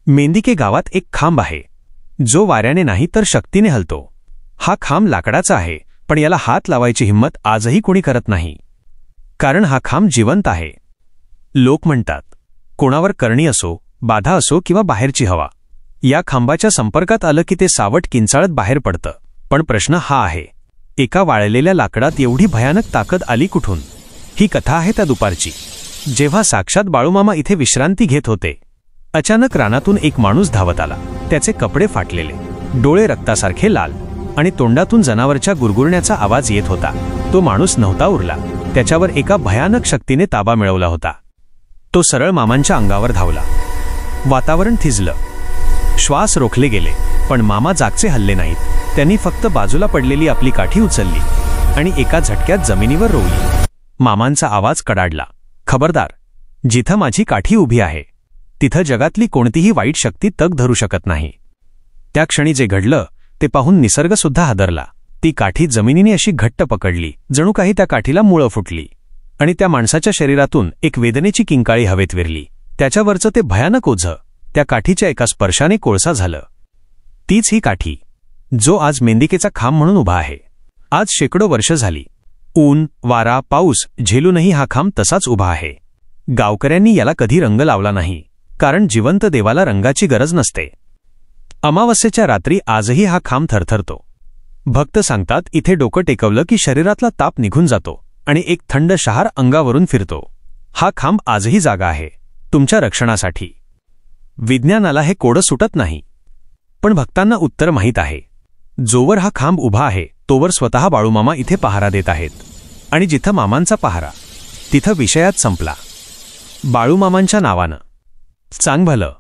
मेंदिके गावात एक खांब आहे जो वाऱ्याने नाही तर शक्तीने हलतो। हा खांब लाकडाचा आहे, पण याला हात लावायची हिंमत आजही कोणी करत नाही, कारण हा खांब जिवंत आहे। लोक म्हणतात, कोणावर करणी असो, बाधा असो किंवा बाहेरची हवा, या खांबाच्या संपर्कात आलं की ते सावट किंचाळत बाहेर पडतं। पण प्रश्न हा आहे, एका वाळलेल्या लाकडात एवढी भयानक ताकद आली कुठून? ही कथा आहे त्या दुपारची, जेव्हा साक्षात बाळूमामा इथे विश्रांती घेत होते। अचानक रानातून एक माणूस धावत आला। त्याचे कपडे फाटलेले, डोळे रक्तासारखे लाल आणि तोंडातून जनावरच्या गुरगुरण्याचा आवाज येत होता। तो माणूस नव्हता उरला, त्याच्यावर एका भयानक शक्तीने ताबा मिळवला होता। तो सरळ मामांच्या अंगावर धावला। वातावरण थिजलं, श्वास रोखले गेले, पण मामा जागचे हल्ले नाहीत। त्यांनी फक्त बाजूला पडलेली आपली काठी उचलली आणि एका झटक्यात जमिनीवर रोवली। मामांचा आवाज कडाडला, खबरदार, जिथं माझी काठी उभी आहे तिथं जगातली कोणतीही वाईट शक्ती तग धरू शकत नाही। त्या क्षणी जे घडलं ते पाहून निसर्गसुद्धा हादरला। ती काठी जमिनीने अशी घट्ट पकडली, जणू काही त्या काठीला मुळं फुटली, आणि त्या माणसाच्या शरीरातून एक वेदनेची किंकाळी हवेत विरली। त्याच्यावरचं ते भयानक ओझं त्या काठीच्या एका स्पर्शाने कोळसा झालं। तीच ही काठी जो आज मेंदिकेचा खांब म्हणून उभा आहे। आज शेकडो वर्ष झाली, ऊन, वारा, पाऊस झेलूनही हा खांब तसाच उभा आहे। गावकऱ्यांनी याला कधी रंग लावला नाही, कारण जिवंत देवाला रंगाची गरज नसते। अमावस्येच्या रात्री आजही हा खांब थरथरतो। भक्त सांगतात, इथे डोकं टेकवलं की शरीरातला ताप निघून जातो आणि एक थंड शहार अंगावरून फिरतो। हा खांब आजही जागा आहे, तुमच्या रक्षणासाठी। विज्ञानाला हे कोडं सुटत नाही, पण भक्तांना उत्तर माहीत आहे। जोवर हा खांब उभा आहे तोवर स्वतः बाळूमामा इथे पहारा देत आहेत, आणि जिथं मामांचा पहारा तिथं विषयात संपला। बाळूमामांच्या नावानं चांग भलं।